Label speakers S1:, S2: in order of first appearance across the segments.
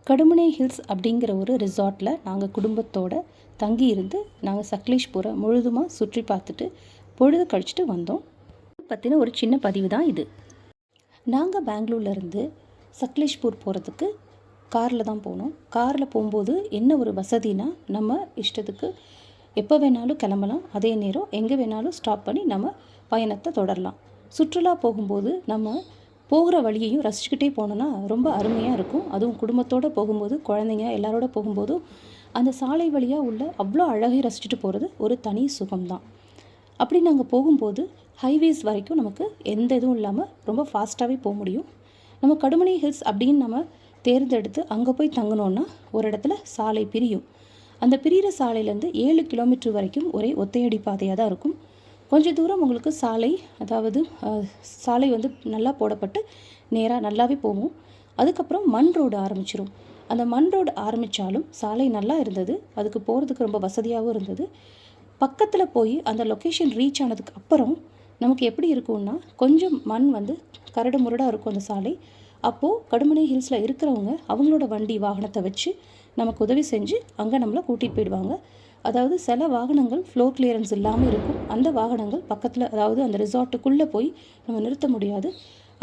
S1: கடுமனை hills அப்படிங்கிற ஒரு ரிசார்ட்டில் நாங்கள் குடும்பத்தோடு தங்கி இருந்து நாங்கள் சக்லேஷ்பூரை முழுதுமாக சுற்றி பார்த்துட்டு பொழுது கழிச்சிட்டு வந்தோம். பற்றின ஒரு சின்ன பதிவு தான் இது. நாங்கள் பெங்களூர்லேருந்து சக்லேஷ்பூர் போகிறதுக்கு காரில் தான் போனோம். காரில் போகும்போது என்ன ஒரு வசதினா, நம்ம இஷ்டத்துக்கு எப்போ வேணாலும் கிளம்பலாம், அதே நேரம் எங்கே வேணாலும் ஸ்டாப் பண்ணி நம்ம பயணத்தை தொடரலாம். சுற்றுலா போகும்போது நம்ம போகிற வழியையும் ரசிச்சுக்கிட்டே போனோன்னா ரொம்ப அருமையாக இருக்கும். அதுவும் குடும்பத்தோடு போகும்போது, குழந்தைங்க எல்லாரோட போகும்போதும் அந்த சாலை வழியாக உள்ள அவ்வளோ அழகை ரசிச்சுட்டு போகிறது ஒரு தனி சுகம்தான். அப்படி நாங்கள் போகும்போது ஹைவேஸ் வரைக்கும் நமக்கு எந்த இதுவும் இல்லாமல் ரொம்ப ஃபாஸ்ட்டாகவே போக முடியும். நம்ம கடுமனை ஹில்ஸ் அப்படின்னு நம்ம தேர்ந்தெடுத்து அங்கே போய் தங்கினோன்னா ஒரு இடத்துல சாலை பிரியும். அந்த பிரிகிற சாலையிலேருந்து 7 கிலோமீட்டர் வரைக்கும் ஒரே ஒத்தையடி பாதையாக தான் இருக்கும். கொஞ்சம் தூரம் உங்களுக்கு சாலை நல்லா போடப்பட்டு நேராக நல்லாவே போகும். அதுக்கப்புறம் மண் ரோடு ஆரம்பிச்சிடும். அந்த மண் ரோடு ஆரம்பித்தாலும் சாலை நல்லா இருந்தது, அதுக்கு போகிறதுக்கு ரொம்ப வசதியாகவும் இருந்தது. பக்கத்தில் போய் அந்த லொக்கேஷன் ரீச் ஆனதுக்கு அப்புறம் நமக்கு எப்படி இருக்கும்னா, கொஞ்சம் மண் கரடு முரடாக இருக்கும் அந்த சாலை. அப்போது கடுமனை ஹில்ஸில் இருக்கிறவங்க அவங்களோட வாகனத்தை வச்சு நமக்கு உதவி செஞ்சு அங்கே நம்மளை கூட்டிகிட்டு போயிடுவாங்க. அதாவது சில வாகனங்கள் ஃப்ளோர் கிளியரன்ஸ் இல்லாமல் இருக்கும். அந்த வாகனங்கள் பக்கத்தில், அதாவது அந்த ரிசார்ட்டுக்குள்ளே போய் நம்ம நிறுத்த முடியாது.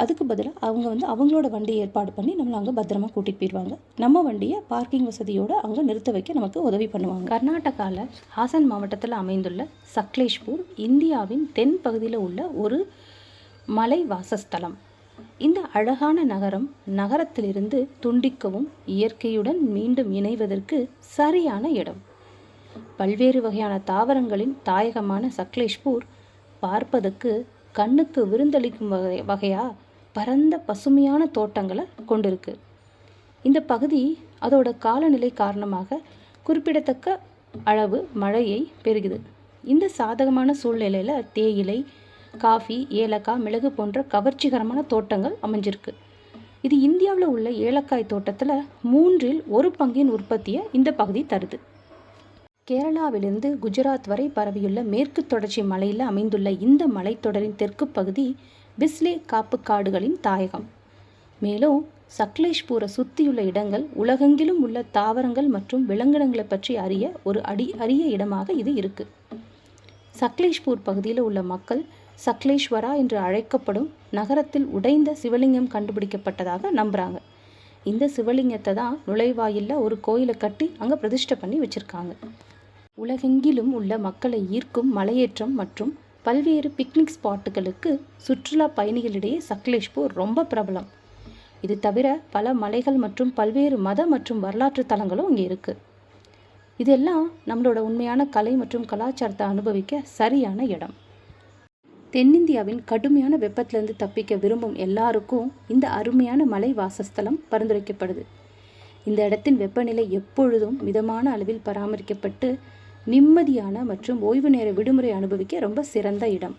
S1: அதுக்கு பதிலாக அவங்க அவங்களோட வண்டியை ஏற்பாடு பண்ணி நம்மளை அங்கே பத்திரமா கூட்டிகிட்டு போயிடுவாங்க. நம்ம வண்டியை பார்க்கிங் வசதியோடு அங்கே நிறுத்த வைக்க நமக்கு உதவி பண்ணுவாங்க. கர்நாடகாவில் ஹாசன் மாவட்டத்தில் அமைந்துள்ள சக்லேஷ்பூர் இந்தியாவின் தென் பகுதியில் உள்ள ஒரு மலை வாசஸ்தலம். இந்த அழகான நகரத்திலிருந்து துண்டிக்கவும் இயற்கையுடன் மீண்டும் இணைவதற்கு சரியான இடம். பல்வேறு வகையான தாவரங்களின் தாயகமான சக்லேஷ்பூர் பார்ப்பதற்கு கண்ணுக்கு விருந்தளிக்கும் வகையாக பரந்த பசுமையான தோட்டங்களை கொண்டிருக்கு. இந்த பகுதி அதோட காலநிலை காரணமாக குறிப்பிடத்தக்க அளவு மழையை பெறுகிறது. இந்த சாதகமான சூழ்நிலையில் தேயிலை, காஃபி, ஏலக்காய், மிளகு போன்ற கவர்ச்சிகரமான தோட்டங்கள் அமைஞ்சிருக்கு. இது இந்தியாவில் உள்ள ஏலக்காய் தோட்டத்தில் 1/3 உற்பத்தியை இந்த பகுதி தருது. கேரளாவிலிருந்து குஜராத் வரை பரவியுள்ள மேற்கு தொடர்ச்சி மலையில் அமைந்துள்ள இந்த மலைத்தொடரின் தெற்கு பகுதி பிஸ்லே காப்பு காடுகளின் தாயகம். மேலும் சக்லேஷ்பூரை சுற்றியுள்ள இடங்கள் உலகெங்கிலும் உள்ள தாவரங்கள் மற்றும் விலங்கினங்களை பற்றி அறிய ஒரு அரிய இடமாக இது இருக்குது. சக்லேஷ்பூர் பகுதியில் உள்ள மக்கள் சக்லேஷ்வரா என்று அழைக்கப்படும் நகரத்தில் உடைந்த சிவலிங்கம் கண்டுபிடிக்கப்பட்டதாக நம்புகிறாங்க. இந்த சிவலிங்கத்தை தான் நுழைவாயிலில் ஒரு கோயிலை கட்டி அங்கே பிரதிஷ்டை பண்ணி வச்சுருக்காங்க. உலகெங்கிலும் உள்ள மக்களை ஈர்க்கும் மலையேற்றம் மற்றும் பல்வேறு பிக்னிக் ஸ்பாட்டுகளுக்கு சுற்றுலா பயணிகளிடையே சக்லேஷ்பூர் ரொம்ப பிரபலம். இது தவிர பல மலைகள் மற்றும் பல்வேறு மத மற்றும் வரலாற்று தலங்களும் இங்கே இருக்குது. இதெல்லாம் நம்மளோட உண்மையான கலை மற்றும் கலாச்சாரத்தை அனுபவிக்க சரியான இடம். தென்னிந்தியாவின் கடுமையான வெப்பத்திலிருந்து தப்பிக்க விரும்பும் எல்லாருக்கும் இந்த அருமையான மலை வாசஸ்தலம் பரிந்துரைக்கப்படுது. இந்த இடத்தின் வெப்பநிலை எப்பொழுதும் மிதமான அளவில் பராமரிக்கப்பட்டு நிம்மதியான மற்றும் ஓய்வு நேர விடுமுறை அனுபவிக்க ரொம்ப சிறந்த இடம்.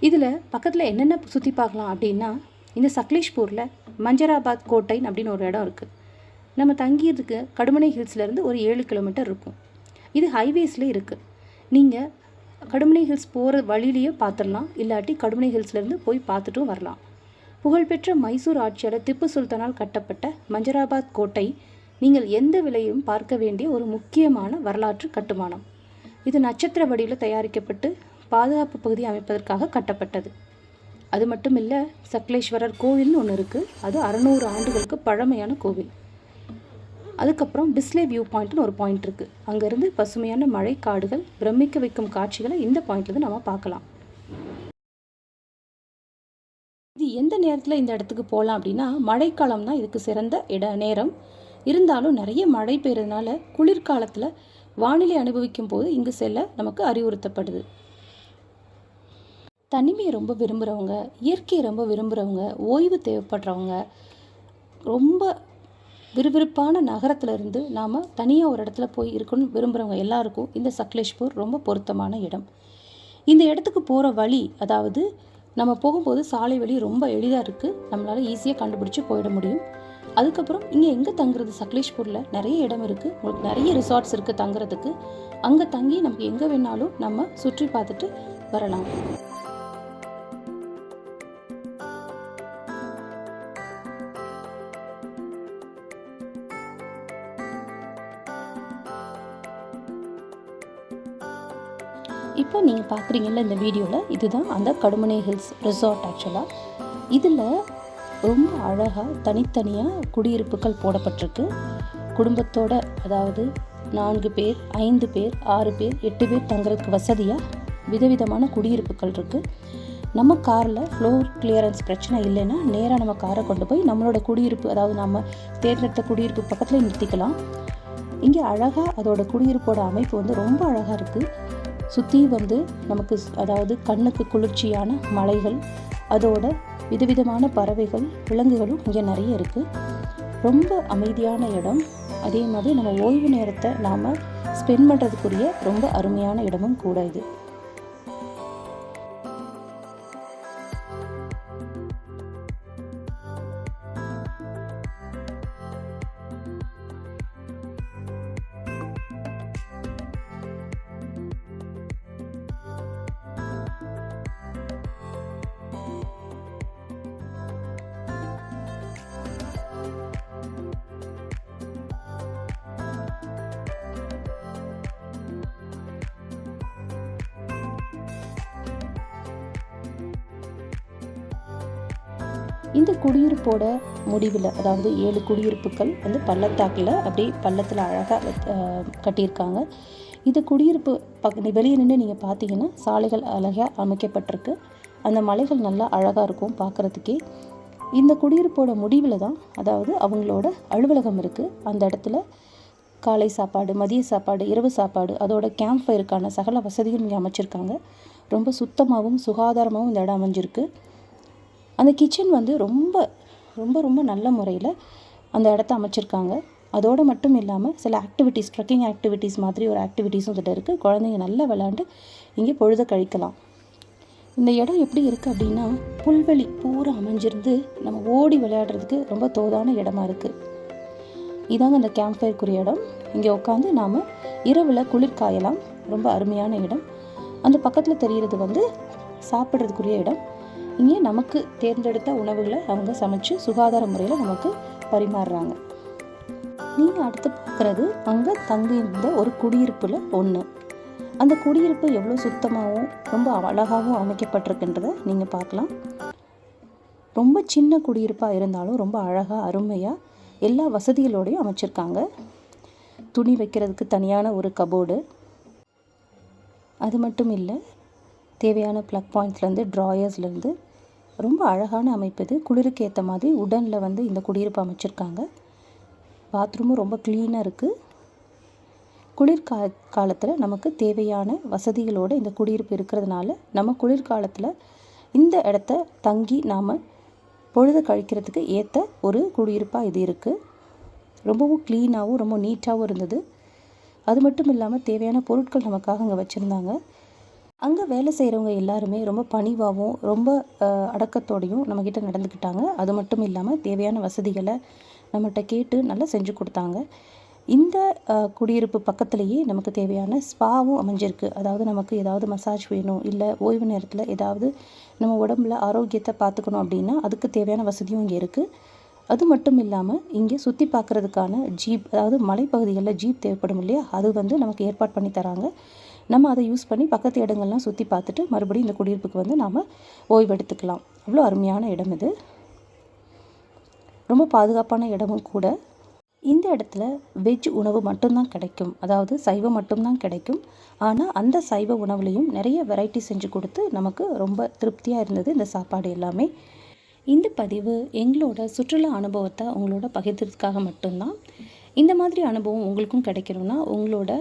S1: இதில் பக்கத்தில் என்னென்ன சுற்றி பார்க்கலாம் அப்படின்னா, இந்த சக்லேஷ்பூரில் மஞ்சராபாத் கோட்டை அப்படின்னு ஒரு இடம் இருக்குது. நம்ம தங்கியதுக்கு கடுமனை ஹில்ஸ்லேருந்து ஒரு 7 கிலோமீட்டர் இருக்கும். இது ஹைவேஸில் இருக்குது. நீங்கள் கடுமனை ஹில்ஸ் போகிற வழியிலேயே பார்த்துடலாம், இல்லாட்டி கடுமனை ஹில்ஸ்லேருந்து போய் பார்த்துட்டும் வரலாம். புகழ்பெற்ற மைசூர் ஆட்சியாளர் திப்பு சுல்தானால் கட்டப்பட்ட மஞ்சராபாத் கோட்டை நீங்கள் எந்த விலையும் பார்க்க வேண்டிய ஒரு முக்கியமான வரலாற்று கட்டுமானம். இது நட்சத்திர வடிவில் தயாரிக்கப்பட்டு பாதுகாப்பு பகுதி அமைப்பதற்காக கட்டப்பட்டது. அது மட்டும் இல்லை, சக்லேஷ்வரர் கோவில்னு ஒன்று இருக்குது. அது 600 ஆண்டுகளுக்கு பழமையான கோவில். அதுக்கப்புறம் பிஸ்லே வியூ பாயிண்ட்னு ஒரு பாயிண்ட் இருக்குது. அங்கேருந்து பசுமையான மழை காடுகள், பிரமிக்க வைக்கும் காட்சிகளை இந்த பாயிண்ட்லேருந்து நம்ம பார்க்கலாம். இது எந்த நேரத்தில் இந்த இடத்துக்கு போகலாம் அப்படின்னா, மழைக்காலம் தான் இதுக்கு சிறந்த நேரம். இருந்தாலும் நிறைய மழை பெய்யறதுனால குளிர்காலத்தில் வானிலை அனுபவிக்கும் போது இங்கு செல்ல நமக்கு அறிவுறுத்தப்படுது. தனிமையை ரொம்ப விரும்புகிறவங்க, இயற்கையை ரொம்ப விரும்புகிறவங்க, ஓய்வு தேவைப்படுறவங்க, ரொம்ப விறுவிறுப்பான நகரத்திலிருந்து நாம் தனியாக ஒரு இடத்துல போய் இருக்கணும்னு விரும்புகிறவங்க எல்லாருக்கும் இந்த சக்லேஷ்பூர் ரொம்ப பொருத்தமான இடம். இந்த இடத்துக்கு போகிற வழி, அதாவது நம்ம போகும்போது சாலை வழி ரொம்ப எளிதாக இருக்குது. நம்மளால் ஈஸியாக கண்டுபிடிச்சி போயிட முடியும். அதுக்கப்புறம் இங்கே எங்கே தங்குறது, சக்லேஷ்பூரில் நிறைய இடம் இருக்குது. உங்களுக்கு நிறைய ரிசார்ட்ஸ் இருக்குது தங்குறதுக்கு. அங்கே தங்கி நமக்கு எங்கே வேணாலும் நம்ம சுற்றி பார்த்துட்டு வரலாம். நீங்கள் பார்க்குறீங்கல்ல இந்த வீடியோவில், இதுதான் அந்த கடுமனை ஹில்ஸ் ரிசார்ட். ஆக்சுவலாக இதில் ரொம்ப அழகாக தனித்தனியாக குடியிருப்புகள் போடப்பட்டிருக்கு. குடும்பத்தோட, அதாவது 4 பேர், 5 பேர், 6 பேர், 8 பேர் தங்குறதுக்கு வசதியாக விதவிதமான குடியிருப்புகள் இருக்குது. நம்ம காரில் ஃப்ளோர் கிளியரன்ஸ் பிரச்சனை இல்லைன்னா நேராக நம்ம காரை கொண்டு போய் நம்மளோட குடியிருப்பு, அதாவது நம்ம தேர்ந்தெடுத்த குடியிருப்பு பக்கத்தில் நிறுத்திக்கலாம். இங்கே அழகாக அதோட குடியிருப்போட அமைப்பு வந்து ரொம்ப அழகாக இருக்குது. சுற்றி வந்து நமக்கு, அதாவது கண்ணுக்கு குளிர்ச்சியான மலைகள், அதோட விதவிதமான பறவைகள், விலங்குகளும் இங்கே நிறைய இருக்குது. ரொம்ப அமைதியான இடம். அதே மாதிரி நம்ம ஓய்வு நேரத்தை நாம் ஸ்பெண்ட் பண்ணுறதுக்குரிய ரொம்ப அருமையான இடமும் கூட இது. இந்த குடியிருப்போட முடிவில், அதாவது 7 குடியிருப்புகள் வந்து பள்ளத்தாக்கில், அப்படியே பள்ளத்தில் அழகாக கட்டியிருக்காங்க. இந்த குடியிருப்பு வெளியே நின்று நீங்கள் பார்த்தீங்கன்னா சாலைகள் அழகாக அமைக்கப்பட்டிருக்கு. அந்த மலைகள் நல்லா அழகாக இருக்கும் பார்க்குறதுக்கே. இந்த குடியிருப்போட முடிவில் தான், அதாவது அவங்களோட அலுவலகம் இருக்குது. அந்த இடத்துல காலை சாப்பாடு, மதிய சாப்பாடு, இரவு சாப்பாடு, அதோட கேம்ப் ஃபயருக்கான சகல வசதியும் இங்கே அமைச்சிருக்காங்க. ரொம்ப சுத்தமாகவும் சுகாதாரமாகவும் இந்த இடம் அமைஞ்சிருக்கு. அந்த கிச்சன் வந்து ரொம்ப ரொம்ப ரொம்ப நல்ல முறையில் அந்த இடத்த அமைச்சிருக்காங்க. அதோடு மட்டும் இல்லாமல் சில ஆக்டிவிட்டீஸ், ட்ரெக்கிங் ஆக்டிவிட்டீஸ் மாதிரி ஒரு ஆக்டிவிட்டீஸும் இதில் இருக்குது. குழந்தைங்க நல்லா விளையாண்டு இங்கே பொழுத கழிக்கலாம். இந்த இடம் எப்படி இருக்குது அப்படின்னா, புல்வெளி பூரா அமைஞ்சிருந்து நம்ம ஓடி விளையாடுறதுக்கு ரொம்ப தோதான இடமா இருக்குது. இதாங்க அந்த கேம்ப் ஃபயருக்குரிய இடம். இங்கே உட்காந்து நாம் இரவில் குளிர் காயலாம். ரொம்ப அருமையான இடம். அந்த பக்கத்தில் தெரிகிறது வந்து சாப்பிட்றதுக்குரிய இடம். இங்கே நமக்கு தேர்ந்தெடுத்த உணவுகளை அவங்க சமைச்சு சுகாதார முறையில் நமக்கு பரிமாறுறாங்க. நீங்கள் அடுத்து பார்க்குறது அங்கே தங்கியிருந்த ஒரு குடியிருப்பில் ஒன்று. அந்த குடியிருப்பு எவ்வளோ சுத்தமாகவும் ரொம்ப அழகாகவும் அமைக்கப்பட்டிருக்குன்றதை நீங்கள் பார்க்கலாம். ரொம்ப சின்ன குடியிருப்பாக இருந்தாலும் ரொம்ப அழகாக அருமையாக எல்லா வசதிகளோடையும் அமைச்சிருக்காங்க. துணி வைக்கிறதுக்கு தனியான ஒரு கபோர்டு, அது மட்டும் இல்லை, தேவையான ப்ளக் பாயிண்ட்ஸ்லேருந்து ட்ராயர்ஸ்லேருந்து ரொம்ப அழகான அமைப்பு இது. குளிருக்கு ஏற்ற மாதிரி உடனில் வந்து இந்த குடியிருப்பு அமைச்சிருக்காங்க. பாத்ரூமும் ரொம்ப க்ளீனாக இருக்குது. காலத்தில் நமக்கு தேவையான வசதிகளோடு இந்த குடியிருப்பு இருக்கிறதுனால நம்ம குளிர்காலத்தில் இந்த இடத்த தங்கி நாம் பொழுது கழிக்கிறதுக்கு ஏற்ற ஒரு குடியிருப்பாக இது இருக்குது. ரொம்பவும் க்ளீனாகவும் ரொம்ப நீட்டாகவும் இருந்தது. அது மட்டும் இல்லாமல் தேவையான பொருட்கள் நமக்காக அங்கே வச்சுருந்தாங்க. அங்கே வேலை செய்கிறவங்க எல்லாருமே ரொம்ப பணிவாகவும் ரொம்ப அடக்கத்தோடையும் நம்மக்கிட்ட நடந்துக்கிட்டாங்க. அது மட்டும் இல்லாமல் தேவையான வசதிகளை நம்மகிட்ட கேட்டு நல்லா செஞ்சு கொடுத்தாங்க. இந்த குடியிருப்பு பக்கத்துலேயே நமக்கு தேவையான ஸ்பாவும் அமைஞ்சிருக்கு. அதாவது நமக்கு ஏதாவது மசாஜ் வேணும், இல்லை ஓய்வு நேரத்தில் ஏதாவது நம்ம உடம்புல ஆரோக்கியத்தை பார்த்துக்கணும் அப்படின்னா அதுக்கு தேவையான வசதியும் இங்கே இருக்குது. அது மட்டும் இல்லாமல் இங்கே சுற்றி பார்க்குறதுக்கான ஜீப், அதாவது மலைப்பகுதிகளில் ஜீப் தேவைப்படும் இல்லையா, அது வந்து நமக்கு ஏற்பாடு பண்ணி தராங்க. நம்ம அதை யூஸ் பண்ணி பக்கத்து இடங்கள்லாம் சுற்றி பார்த்துட்டு மறுபடியும் இந்த குடியிருப்புக்கு வந்து நாம் ஓய்வு எடுத்துக்கலாம். அவ்வளோ அருமையான இடம் இது. ரொம்ப பாதுகாப்பான இடமும் கூட. இந்த இடத்துல வெஜ் உணவு மட்டும்தான் கிடைக்கும், அதாவது சைவம் மட்டும்தான் கிடைக்கும். ஆனால் அந்த சைவ உணவுலையும் நிறைய வெரைட்டி செஞ்சு கொடுத்து நமக்கு ரொம்ப திருப்தியாக இருந்தது இந்த சாப்பாடு எல்லாமே. இந்த பதிவு எங்களோட சுற்றுலா அனுபவத்தை உங்களோட பகிர்ந்ததுக்காக மட்டும்தான். இந்த மாதிரி அனுபவம் உங்களுக்கும் கிடைக்கணும்னா உங்களோட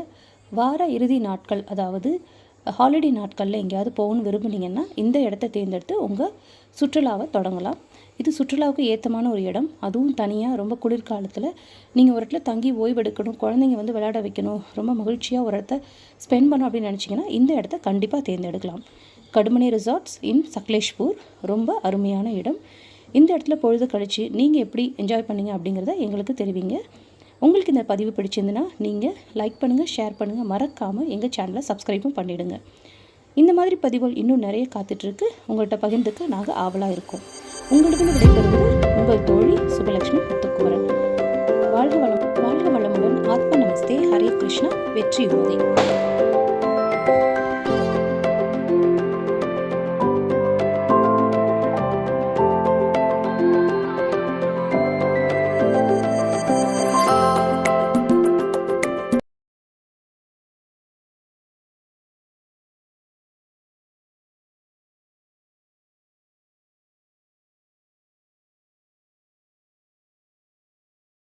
S1: வார இறுதி நாட்கள், அதாவது ஹாலிடே நாட்களில் எங்கேயாவது போகணும்னு விரும்புனீங்கன்னா இந்த இடத்த தேர்ந்தெடுத்து உங்கள் சுற்றுலாவை தொடங்கலாம். இது சுற்றுலாவுக்கு ஏற்றமான ஒரு இடம். அதுவும் தனியாக ரொம்ப குளிர்காலத்தில் நீங்கள் ஒரு இடத்துல தங்கி ஓய்வெடுக்கணும், குழந்தைங்க வந்து விளையாட வைக்கணும், ரொம்ப மகிழ்ச்சியாக ஒரு இடத்த ஸ்பெண்ட் பண்ணணும் அப்படின்னு நினச்சிங்கன்னா இந்த இடத்த கண்டிப்பாக தேர்ந்தெடுக்கலாம். கடுமனை ரிசார்ட்ஸ் இன் சக்லேஷ்பூர் ரொம்ப அருமையான இடம். இந்த இடத்துல பொழுது கழித்து நீங்கள் எப்படி என்ஜாய் பண்ணீங்க அப்படிங்கிறத எங்களுக்கு தெரிவிங்க. உங்களுக்கு இந்த பதிவு பிடிச்சிருந்துன்னா நீங்கள் லைக் பண்ணுங்கள், ஷேர் பண்ணுங்கள், மறக்காமல் எங்கள் சேனலை சப்ஸ்கிரைபும் பண்ணிவிடுங்க. இந்த மாதிரி பதிவுகள் இன்னும் நிறைய காத்துட்ருக்கு. உங்கள்கிட்ட பகிர்ந்துக்க நாங்கள் ஆவலாக இருக்கோம். உங்களுக்கு விடைபெறுவது உங்கள் தோழி சுபலட்சுமி முத்துக்குமரன். வாழ்க வளமுடன். ஆத்ம நமஸ்தே. ஹரே கிருஷ்ணா. வெற்றி உறுதி.